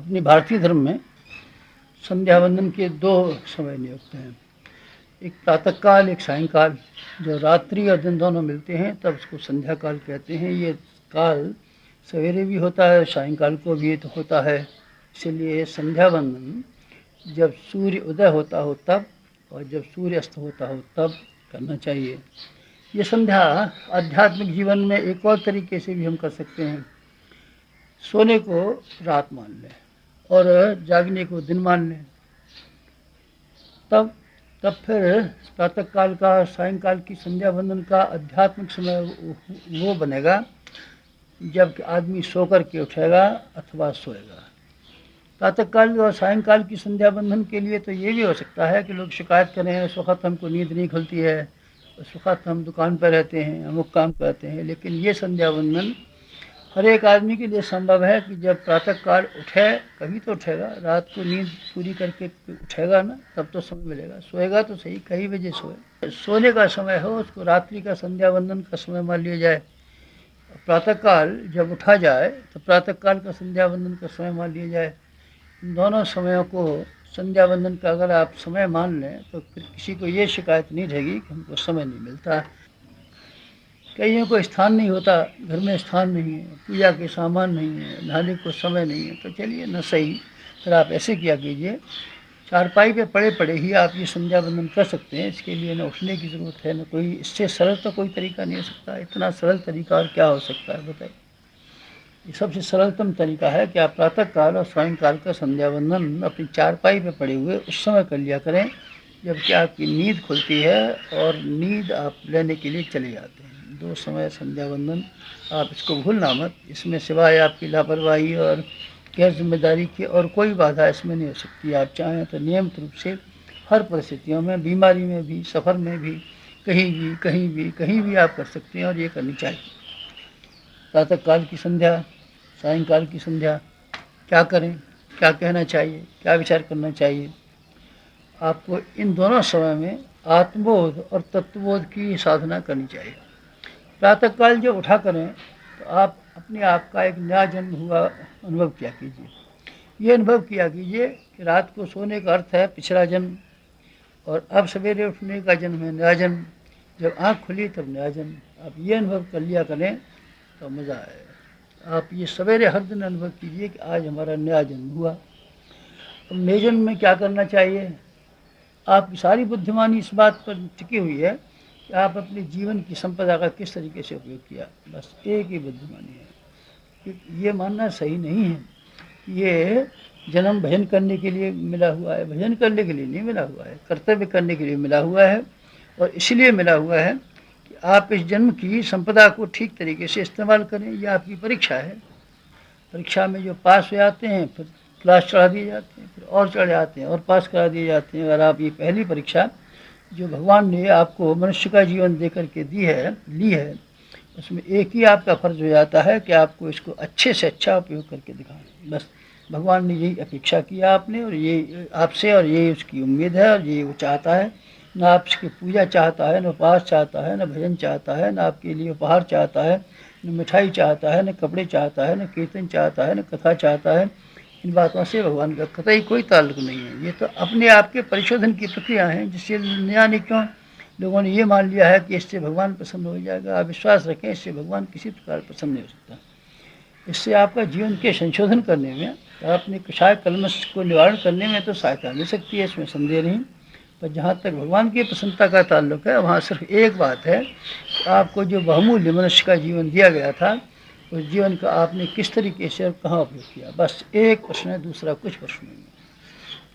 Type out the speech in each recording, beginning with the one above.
अपनी भारतीय धर्म में संध्या वंदन के दो समय नियुक्त हैं, एक प्रातःकाल एक सायंकाल। जो रात्रि और दिन दोनों मिलते हैं तब उसको संध्या काल कहते हैं। ये काल सवेरे भी होता है, सायंकाल को भी तो होता है। इसलिए संध्या वंदन जब सूर्य उदय होता हो तब और जब सूर्य अस्त होता हो तब करना चाहिए। ये संध्या आध्यात्मिक जीवन में एक और तरीके से भी हम कर सकते हैं। सोने को रात मान लें और जागने को दिन मान लें, तब फिर प्रातःकाल का सायंकाल की संध्या वंदन का आध्यात्मिक समय वो बनेगा जब आदमी सो कर के उठेगा अथवा सोएगा। प्रातःकाल और सायंकाल की संध्या वंदन के लिए तो ये भी हो सकता है कि लोग शिकायत करें, उस वक़्त हमको नींद नहीं खुलती है, उस वक़्त हम दुकान पर रहते हैं, अमुक काम करते हैं। लेकिन ये संध्या वंदन हर एक आदमी के लिए संभव है कि जब प्रातःकाल उठे, कभी तो उठेगा, रात को नींद पूरी करके उठेगा ना, तब तो समय मिलेगा। सोएगा तो सही, कई बजे सोए, सोने का समय हो उसको रात्रि का संध्या वंदन का समय मान लिया जाए। प्रातःकाल जब उठा जाए तो प्रातःकाल का संध्या वंदन का समय मान लिया जाए। इन दोनों समयों को संध्या वंदन का अगर आप समय मान लें तो फिर किसी को ये शिकायत नहीं रहेगी कि हमको समय नहीं मिलता। कईयों को स्थान नहीं होता, घर में स्थान नहीं है, पूजा के सामान नहीं है, नहाने को समय नहीं है, तो चलिए न सही, फिर आप ऐसे किया कीजिए, चारपाई पे पड़े पड़े ही आप ये संध्या वंदन कर सकते हैं। इसके लिए न उठने की ज़रूरत है, न कोई इससे सरल तो कोई तरीका नहीं हो सकता। इतना सरल तरीका और क्या हो सकता है बताइए। ये सबसे सरलतम तरीका है कि आप प्रातःकाल और सायंकाल का संध्या वंदन अपनी चारपाई पे पड़े हुए उस समय कर लिया करें जबकि आपकी नींद खुलती है और नींद आप लेने के लिए चले जाते हैं। दो समय संध्या वंदन आप इसको भूलना मत। इसमें सिवाय आपकी लापरवाही और गैर जिम्मेदारी की और कोई बाधा इसमें नहीं हो सकती। आप चाहें तो नियमित रूप से हर परिस्थितियों में, बीमारी में भी, सफ़र में भी, कहीं भी आप कर सकते हैं और ये करनी चाहिए। प्रातःकाल की संध्या, सायंकाल की संध्या, क्या करें, क्या कहना चाहिए, क्या विचार करना चाहिए। आपको इन दोनों समय में आत्मबोध और तत्वबोध की साधना करनी चाहिए। प्रातःकाल जब उठा करें तो आप अपने आप का एक नया जन्म हुआ अनुभव किया कीजिए। ये अनुभव किया कीजिए कि रात को सोने का अर्थ है पिछला जन्म और अब सवेरे उठने का जन्म है नया जन्म। जब आँख खुली तब नया जन्म। आप ये अनुभव कर लिया करें तो मज़ा आएगा। आप ये सवेरे हर दिन अनुभव कीजिए कि आज हमारा नया जन्म हुआ। अब नए जन्म में क्या करना चाहिए। आपकी सारी बुद्धिमानी इस बात पर टिकी हुई है कि आप अपने जीवन की संपदा का किस तरीके से उपयोग किया, बस एक ही बुद्धिमानी है। कि ये मानना सही नहीं है ये जन्म भजन करने के लिए मिला हुआ है। भजन करने के लिए नहीं मिला हुआ है, कर्तव्य करने के लिए मिला हुआ है। और इसलिए मिला हुआ है कि आप इस जन्म की संपदा को ठीक तरीके से इस्तेमाल करें। यह आपकी परीक्षा है। परीक्षा में जो पास हो जाते हैं फिर क्लास चढ़ा दिए जाते हैं, फिर और चढ़ जाते हैं और पास करा दिए जाते हैं। अगर आप ये पहली परीक्षा जो भगवान ने आपको मनुष्य का जीवन दे करके ली है, उसमें एक ही आपका फ़र्ज़ हो जाता है कि आपको इसको अच्छे से अच्छा उपयोग करके दिखाएं। बस भगवान ने यही अपेक्षा किया आपने और ये आपसे, और यही उसकी उम्मीद है और यही वो चाहता है। न आपकी पूजा चाहता है, न उपवास चाहता है, न भजन चाहता है, न आपके लिए उपहार चाहता है, न मिठाई चाहता है, न कपड़े चाहता है, न कीर्तन चाहता है, न कथा चाहता है। इन बातों से भगवान का कतई कोई ताल्लुक नहीं है। ये तो अपने आप के परिशोधन की प्रक्रिया है जिससे न जाने क्यों लोगों ने ये मान लिया है कि इससे भगवान प्रसन्न हो जाएगा। आप विश्वास रखें, इससे भगवान किसी प्रकार प्रसन्न नहीं हो सकता। इससे आपका जीवन के संशोधन करने में, अपने कषाय कलमश को निवारण करने में तो सहायता मिल सकती है, इसमें संदेह नहीं। पर जहाँ तक भगवान की प्रसन्नता का ताल्लुक है वहाँ सिर्फ एक बात है कि आपको जो बहुमूल्य मनुष्य का जीवन दिया गया था उस जीवन का आपने किस तरीके से और कहाँ उपयोग किया, बस एक प्रश्न है, दूसरा कुछ प्रश्न नहीं है।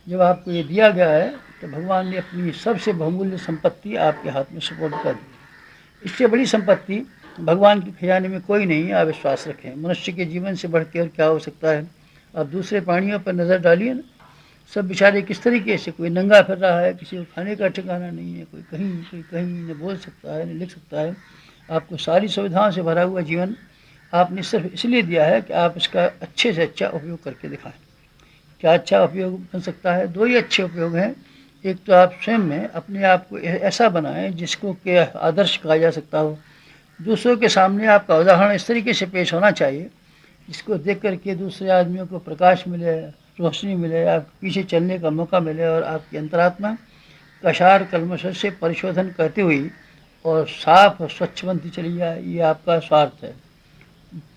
जब आपको ये दिया गया है तो भगवान ने अपनी सबसे बहुमूल्य संपत्ति आपके हाथ में सुपुर्द कर दी। इससे बड़ी संपत्ति भगवान के खजाने में कोई नहीं है। आप विश्वास रखें, मनुष्य के जीवन से बढ़ के और क्या हो सकता है। आप दूसरे प्राणियों पर नज़र डालिए ना, सब बेचारे किस तरीके से, कोई नंगा फिर रहा है, किसी को खाने का ठिकाना नहीं है, कोई कहीं न बोल सकता है न लिख सकता है। आपको सारी सुविधाओं से भरा हुआ जीवन आपने सिर्फ इसलिए दिया है कि आप इसका अच्छे से अच्छा उपयोग करके दिखाएं। क्या अच्छा उपयोग बन सकता है। दो ही अच्छे उपयोग हैं। एक तो आप स्वयं में अपने आप को ऐसा बनाएं जिसको कि आदर्श कहा जा सकता हो। दूसरों के सामने आपका उदाहरण इस तरीके से पेश होना चाहिए जिसको देख करके दूसरे आदमियों को प्रकाश मिले, रोशनी मिले, आप पीछे चलने का मौका मिले और आपकी अंतरात्मा कशार कल्मश से परिशोधन करती हुई और साफ और स्वच्छ बनती चली जाए। ये आपका स्वार्थ है।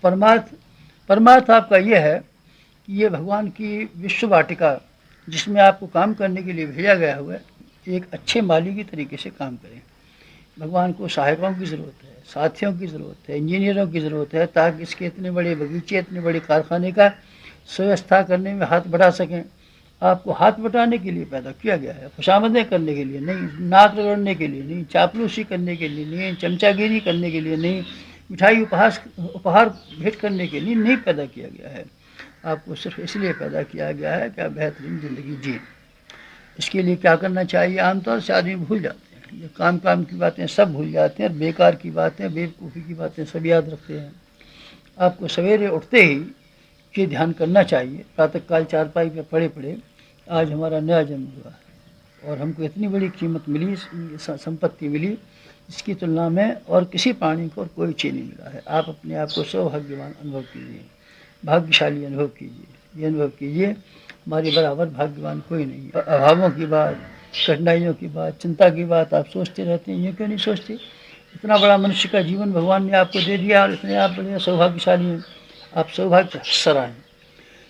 परमार्थ आपका ये है कि ये भगवान की विश्व वाटिका जिसमें आपको काम करने के लिए भेजा गया हुआ है, एक अच्छे माली की तरीके से काम करें। भगवान को सहायकों की ज़रूरत है, साथियों की ज़रूरत है, इंजीनियरों की ज़रूरत है, ताकि इसके इतने बड़े बगीचे, इतने बड़े कारखाने का सुव्यवस्था करने में हाथ बढ़ा सकें। आपको हाथ बटाने के लिए पैदा किया गया है, खुशामदें करने के लिए नहीं, नाक रगड़ने के लिए नहीं, चापलूसी करने के लिए नहीं, चमचागिरी करने के लिए नहीं, मिठाई उपहार भेंट करने के लिए नहीं पैदा किया गया है। आपको सिर्फ इसलिए पैदा किया गया है कि आप बेहतरीन ज़िंदगी जिए। इसके लिए क्या करना चाहिए? आमतौर से आदमी भूल जाते हैं, ये काम की बातें सब भूल जाते हैं, बेकार की बातें, बेवकूफ़ी की बातें सब याद रखते हैं। आपको सवेरे उठते ही ये ध्यान करना चाहिए, प्रातःकाल चारपाई पे पड़े पड़े आज हमारा नया जन्म हुआ और हमको इतनी बड़ी कीमत मिली, संपत्ति मिली, इसकी तुलना में और किसी प्राणी को कोई चीज़ नहीं मिला है। आप अपने आप को सौभाग्यवान अनुभव कीजिए, भाग्यशाली अनुभव कीजिए। ये अनुभव कीजिए हमारे बराबर भाग्यवान कोई नहीं है। अभावों की बात, कठिनाइयों की बात, चिंता की बात आप सोचते रहते हैं, ये क्यों नहीं सोचते? इतना बड़ा मनुष्य का जीवन भगवान ने आपको दे दिया और इतने आप बड़े सौभाग्यशाली हैं। आप सौभाग्य सराहें,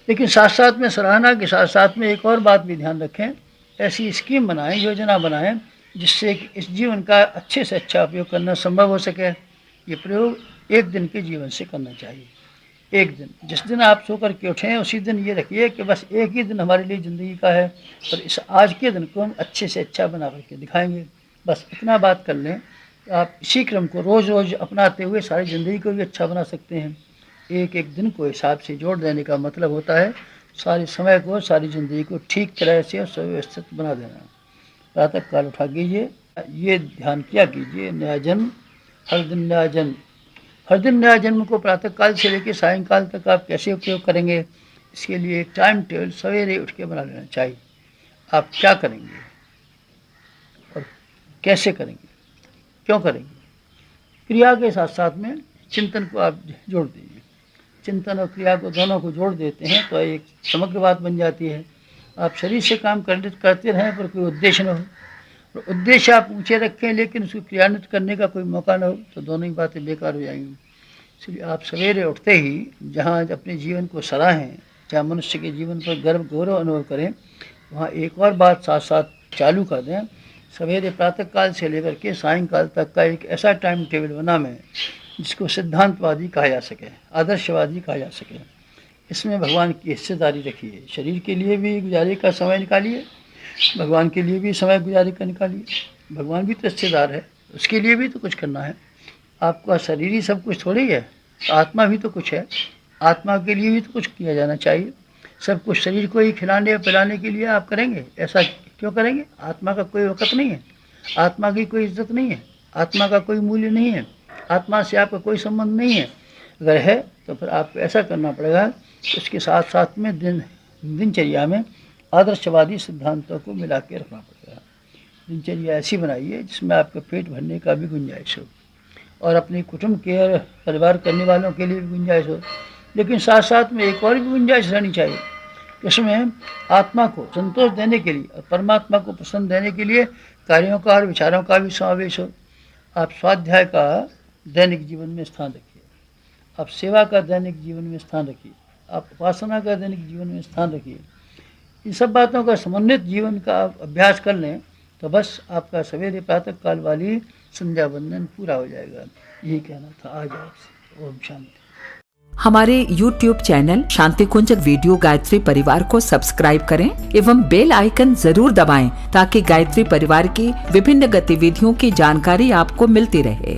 लेकिन साथ साथ में सराहना के साथ साथ में एक और बात भी ध्यान रखें। ऐसी स्कीम बनाएं, योजना बनाएं जिससे कि इस जीवन का अच्छे से अच्छा उपयोग करना संभव हो सके। ये प्रयोग एक दिन के जीवन से करना चाहिए। एक दिन, जिस दिन आप सो कर के उठें उसी दिन ये रखिए कि बस एक ही दिन हमारे लिए ज़िंदगी का है और इस आज के दिन को हम अच्छे से अच्छा बना करके दिखाएंगे। बस इतना बात कर लें, आप इसी क्रम को रोज़ रोज़ अपनाते हुए सारी ज़िंदगी को भी अच्छा बना सकते हैं। एक एक दिन को हिसाब से जोड़ देने का मतलब होता है सारे समय को, सारी ज़िंदगी को ठीक तरह से सुव्यवस्थित बना देना। प्रातः काल उठा कीजिए, ये ध्यान किया कीजिए, नया जन्म, हर दिन नया जन्म। हर दिन नया जन्म को प्रातः काल से लेकर सायंकाल तक आप कैसे उपयोग करेंगे, इसके लिए एक टाइम टेबल सवेरे उठ के बना लेना चाहिए। आप क्या करेंगे और कैसे करेंगे, क्यों करेंगे। क्रिया के साथ साथ में चिंतन को आप जोड़ दीजिए। चिंतन और क्रिया को दोनों को जोड़ देते हैं तो एक समग्र बात बन जाती है। आप शरीर से काम करते रहें पर कोई उद्देश्य न हो, और उद्देश्य आप ऊँचे रखें लेकिन उसको क्रियान्वित करने का कोई मौका न हो, तो दोनों ही बातें बेकार हो जाएंगी। इसलिए आप सवेरे उठते ही जहाँ अपने जीवन को सराहें, जहाँ मनुष्य के जीवन पर गर्व गौरव अनुभव करें, वहाँ एक और बात साथ साथ चालू कर दें। सवेरे प्रातःकाल से लेकर के सायंकाल तक का एक ऐसा टाइम टेबल बना में जिसको सिद्धांतवादी कहा जा सके, आदर्शवादी कहा जा सके। इसमें भगवान की हिस्सेदारी रखिए। शरीर के लिए भी गुजारे का समय निकालिए, भगवान के लिए भी समय गुजारे का निकालिए। भगवान भी तो हिस्सेदार है, उसके लिए भी तो कुछ करना है। आपका शरीर ही सब कुछ थोड़ी है, आत्मा भी तो कुछ है। आत्मा के लिए भी तो कुछ किया जाना चाहिए। सब कुछ शरीर को ही खिलाने और पिलाने के लिए आप करेंगे, ऐसा क्यों करेंगे? आत्मा का कोई वक़्त नहीं है, आत्मा की कोई इज्जत नहीं है, आत्मा का कोई मूल्य नहीं है, आत्मा से आपका कोई संबंध नहीं है। अगर है तो फिर आपको ऐसा करना पड़ेगा, उसके साथ साथ में दिनचर्या में आदर्शवादी सिद्धांतों को मिला के रखना पड़ेगा। दिनचर्या ऐसी बनाइए जिसमें आपका पेट भरने का भी गुंजाइश हो और अपने कुटुंब के और परिवार करने वालों के लिए भी गुंजाइश हो, लेकिन साथ साथ में एक और भी गुंजाइश रहनी चाहिए। इसमें आत्मा को संतोष देने के लिए और परमात्मा को प्रसन्न देने के लिए कार्यों का और विचारों का भी समावेश हो। आप स्वाध्याय का दैनिक जीवन में स्थान रखिए, आप सेवा का दैनिक जीवन में स्थान रखिए, आप उपासना का दैनिक जीवन में स्थान रखिए। इन सब बातों का समन्वित जीवन का आप अभ्यास कर लें तो बस आपका सवेरे प्रातः काल वाली संध्या वंदन पूरा हो जाएगा। यही कहना था आज आपसे। ओम शांति। हमारे YouTube चैनल शांति कुंज वीडियो गायत्री परिवार को सब्सक्राइब करें एवं बेल आइकन जरूर दबाएं ताकि गायत्री परिवार की विभिन्न गतिविधियों की जानकारी आपको मिलती रहे।